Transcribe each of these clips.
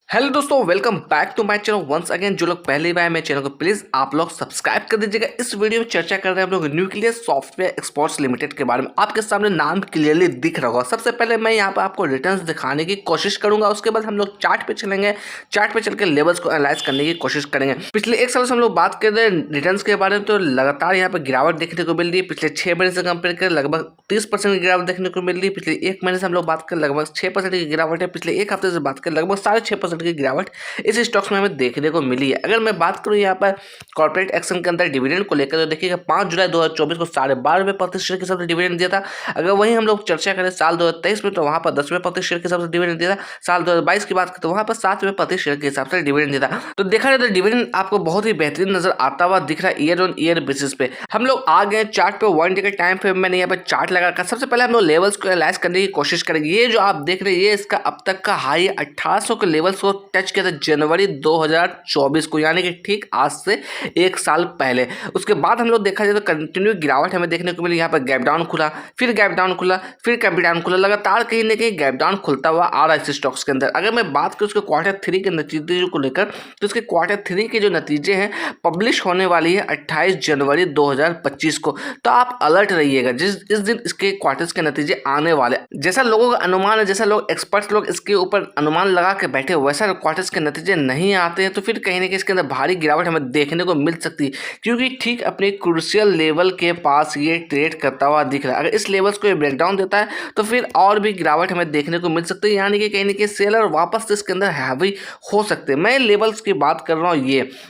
Hello दोस्तों, welcome back to my channel once again. जो लोग पहली बार मेरे चैनल को प्लीज आप लोग सब्सक्राइब कर दीजिएगा। इस वीडियो में चर्चा कर रहे हैं हम लोग न्यूक्लियर सॉफ्टवेयर एक्सपोर्ट्स लिमिटेड के बारे में। आपके सामने नाम क्लियरली दिख रहा होगा। सबसे पहले मैं यहाँ पर आपको रिटर्न्स दिखाने की कोशिश करूंगा, उसके बाद हम लोग चार्ट पे चलेंगे। चार्ट पे चल के लेवल्स को एनालाइज करने की कोशिश करेंगे। पिछले एक साल से हम लोग बात कर रहे हैं रिटर्न्स के बारे में, तो लगातार यहाँ पर गिरावट देखने को मिल रही है। पिछले 6 महीने से कंपेयर कर लगभग 30% की गिरावट देखने को मिल रही है। पिछले एक महीने से हम लोग बात कर लगभग 6% की गिरावट है। पिछले एक हफ्ते से बात कर लगभग 6.5% की गिरावट इस स्टॉक्स में हमें देखने को मिली है। अगर मैं बात करूं यहाँ पर कॉर्पोरेट एक्शन के अंदर डिविडेंड को लेकर, तो देखिएगा 5 जुलाई 2024 को 12.5 रुपये शेयर के हिसाब से डिविडेंड दिया था। अगर वहीं हम लोग चर्चा करें साल 2023 में, तो वहां पर 10 रुपये शेयर के हिसाब से डिविडेंड दिया था। साल 2022 की बात करें तो वहां पर 7 रुपये शेयर के हिसाब से डिविडेंड दिया था। तो देखा जाए तो डिविडेंड आपको बहुत ही बेहतरीन नजर आता हुआ दिख रहा है ईयर ऑन ईयर बेसिस पे। हम लोग आ गए चार्ट पे, 1 डे के टाइम फ्रेम मैंने यहाँ पर चार्ट लगा रखा। सबसे पहले हम लोग लेवल्स को एनालाइज करने की कोशिश करेंगे। ये जो आप देख रहे हैं, ये इसका अब तक का हाई 1800 के लेवल्स को टच किया था जनवरी 2024 को, यानी कि ठीक आज से एक साल पहले। उसके बाद हम लोग देखा जाए तो कंटिन्यू गिरावट हमें देखने को मिली। यहाँ पर गैप डाउन खुला, फिर गैप डाउन खुला, फिर गैप डाउन खुला, लगातार कहीं ना कहीं गैप डाउन खुलता हुआ आ रहा है इस स्टॉक्स के अंदर। अगर मैं बात करूँ उसके Q3 के नतीजे को लेकर, तो उसके Q3 के जो नतीजे हैं पब्लिश होने वाली है 28 जनवरी 2025 को। तो आप अलर्ट रहिएगा इस दिन इसके क्वार्टर्स के नतीजे आने वाले। जैसा लोगों का अनुमान है, जैसा लोग एक्सपर्ट्स लोग इसके ऊपर अनुमान लगा के बैठे, वैसा क्वार्टर्स के नतीजे नहीं आते हैं तो फिर कहीं ना कहीं इसके अंदर भारी गिरावट हमें देखने को मिल सकती है, क्योंकि ठीक अपने क्रूशियल लेवल के पास ये ट्रेड करता हुआ दिख रहा है। अगर इस लेवल्स को ये ब्रेकडाउन देता है तो फिर और भी गिरावट हमें देखने को मिल सकती है, यानी कि कहीं ना कहीं सेलर वापस इसके अंदर हैवी हो सकते हैं। मैं लेवल्स की बात कर रहा हूँ,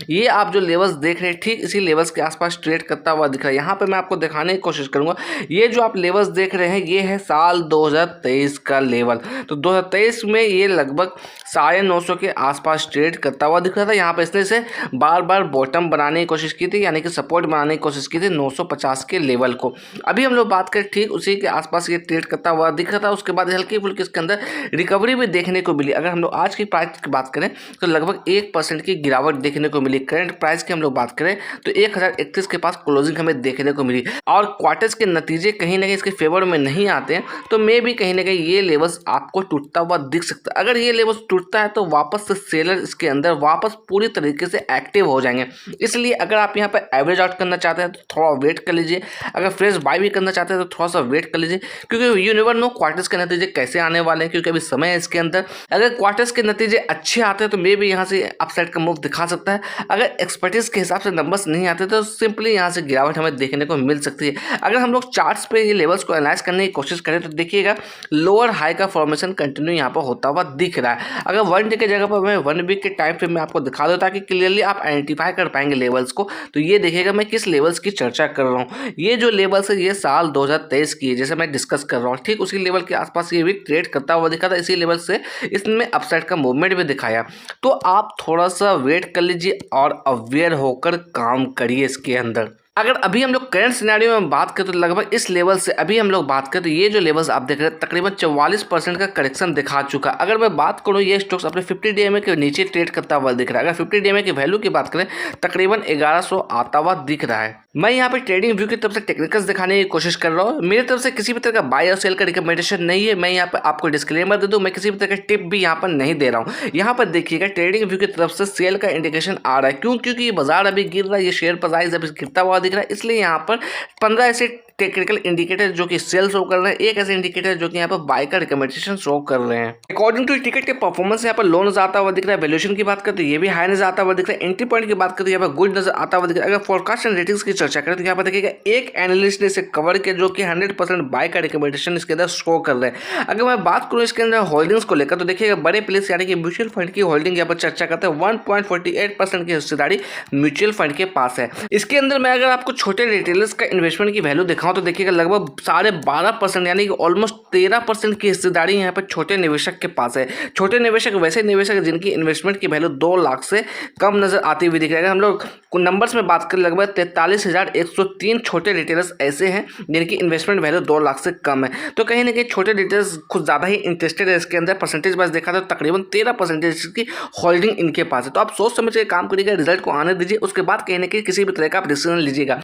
ये आप जो लेवल्स देख रहे हैं ठीक इसी लेवल्स के आसपास ट्रेड करता हुआ दिख रहा है। यहाँ पे मैं आपको दिखाने की कोशिश करूंगा। ये जो आप लेवल्स देख रहे हैं, ये है साल 2023 का लेवल। तो 2023 में ये लगभग 950 के आसपास ट्रेड करता हुआ दिख रहा था। यहाँ पे इसने से बार बार बॉटम बनाने की कोशिश की थी, यानी कि सपोर्ट बनाने की कोशिश की थी 950 के लेवल को। अभी हम लोग बात करें ठीक उसी के आसपास ये ट्रेड करता हुआ दिख रहा था। उसके बाद हल्की फुल्की इसके अंदर रिकवरी भी देखने को मिली। अगर हम लोग आज की प्राइस की बात करें तो लगभग 1% की गिरावट देखने को मिली। करंट प्राइस की हम लोग बात करें तो 1031 के पास क्लोजिंग हमें देखने को मिली, और क्वार्टर्स के नतीजे कहीं ना कहीं इसके फेवर में नहीं आते हैं, तो मे भी कहीं ना कहीं ये लेवल्स आपको टूटता हुआ दिख सकता है। अगर ये लेवल्स टूटता है तो वापस से सेलर इसके अंदर वापस पूरी तरीके से एक्टिव हो जाएंगे। इसलिए अगर आप यहाँ पर एवरेज आउट करना चाहते हैं तो थोड़ा वेट कर लीजिए। अगर फ्रेश बाय भी करना चाहते हैं तो थोड़ा सा वेट कर लीजिए, क्योंकि यू नेवर नो क्वार्टर्स के नतीजे कैसे आने वाले हैं, क्योंकि अभी समय है इसके अंदर। अगर क्वार्टर्स के नतीजे अच्छे आते हैं तो मे भी यहाँ से अपसाइड का मूव दिखा सकता है। अगर एक्सपर्टीज के हिसाब से नंबर्स नहीं आते तो सिंपली यहाँ से गिरावट हमें देखने को मिल सकती है। अगर हम लोग चार्ट्स पे ये लेवल्स को एनालाइज करने की कोशिश करें तो देखिएगा लोअर हाई का फॉर्मेशन कंटिन्यू यहाँ पर होता हुआ दिख रहा है। अगर 1 डे की जगह पर मैं 1 वीक के टाइम फ्रेम में आपको दिखा दूं ताकि क्लियरली आप आइडेंटिफाई कर पाएंगे लेवल्स को, तो ये देखिएगा मैं किस लेवल्स की चर्चा कर रहा हूँ। ये जो लेवल्स है ये साल 2023 की है, जैसे मैं डिस्कस कर रहा हूँ ठीक उसी लेवल के आसपास ये वीक ट्रेड करता हुआ दिखा था। इसी लेवल से इसमें अपसाइड का मूवमेंट भी दिखाया। तो आप थोड़ा सा वेट कर लीजिए और अवेयर होकर काम करिए इसके अंदर। अगर अभी हम लोग करंट सिनेरियो में बात करें तो लगभग इस लेवल से अभी हम लोग बात करें तो ये जो लेवल्स आप देख रहे हैं तकरीबन 44% का करेक्शन दिखा चुका। अगर मैं बात करूँ ये स्टॉक्स अपने 50 DMA के नीचे ट्रेड करता हुआ दिख रहा है। अगर 50 DMA की वैल्यू की बात करें तकरीबन 1100 आता हुआ दिख रहा है। मैं यहाँ पे ट्रेडिंग व्यू की तरफ से टेक्निकल्स दिखाने की कोशिश कर रहा हूँ। मेरी तरफ से किसी भी तरह का बाय और सेल का रिकमेंडेशन नहीं है। मैं यहाँ पर आपको डिस्क्लेमर दे दूँ, मैं किसी भी तरह का टिप भी यहाँ पर नहीं दे रहा हूँ। यहाँ पर देखिएगा ट्रेडिंग व्यू की तरफ से सेल का इंडिकेशन आ रहा है। क्यों? क्योंकि ये बाजार अभी गिर रहा है, ये शेयर प्राइस अभी गिरता हुआ दिख रहा है, इसलिए यहाँ पर 15 ऐसे टेक्निकल इंडिकेटर जो कि सेल शो कर रहे हैं, एक ऐसे इंडिकेटर जो कि यहाँ पर बाय का रिकमेंडेशन शो कर रहे हैं। अकॉर्डिंग टू टिकट के परफॉर्मेंस यहाँ पर लो नजर आता हुआ दिख रहा है। वैल्यूएशन की बात करते हैं ये भी हाई नजर आता हुआ दिख रहा है। एंट्री पॉइंट की बात करते हैं यहाँ पर गुड नजर आता हुआ दिख रहा है। अगर फोरकास्ट एंड रेटिंग्स की चर्चा करें तो यहाँ पर देखिएगा एक एनालिस्ट ने इसे कवर किया जो कि 100% बाय का रिकमेंडेशन इसके अंदर शो कर रहे हैं। अगर मैं बात करूँ इसके अंदर होल्डिंग्स को लेकर तो देखिएगा बड़े प्लेस यानी कि म्यूचुअल फंड की होल्डिंग यहाँ पर चर्चा करते हैं। 1.48% की हिस्सेदारी म्यूचुअल फंड के पास है। इसके अंदर मैं अगर आपको छोटे रिटेलर्स का इन्वेस्टमेंट की वैल्यू दिखाऊं तो देखिएगा लगभग 12.5% यानी कि ऑलमोस्ट 13% की हिस्सेदारी यहाँ पर छोटे निवेशक के पास है। छोटे निवेशक वैसे निवेशक जिनकी इन्वेस्टमेंट की वैल्यू 2 लाख से कम नजर आती हुई दिख रही है। हम लोग नंबर्स में बात करें लगभग 43,103 छोटे रिटेलर्स ऐसे हैं जिनकी इन्वेस्टमेंट वैल्यू 2 लाख से कम है। तो कहीं ना कहीं छोटे रिटेलर्स कुछ ज़्यादा ही इंटरेस्टेड है इसके अंदर। परसेंटेज वाइज देखा तो तकरीबन 13% की होल्डिंग इनके पास है। तो आप सोच समझ के काम करिएगा, रिजल्ट को आने दीजिए, उसके बाद कहीं ना कहीं किसी भी तरह का आप डिसीजन लीजिएगा।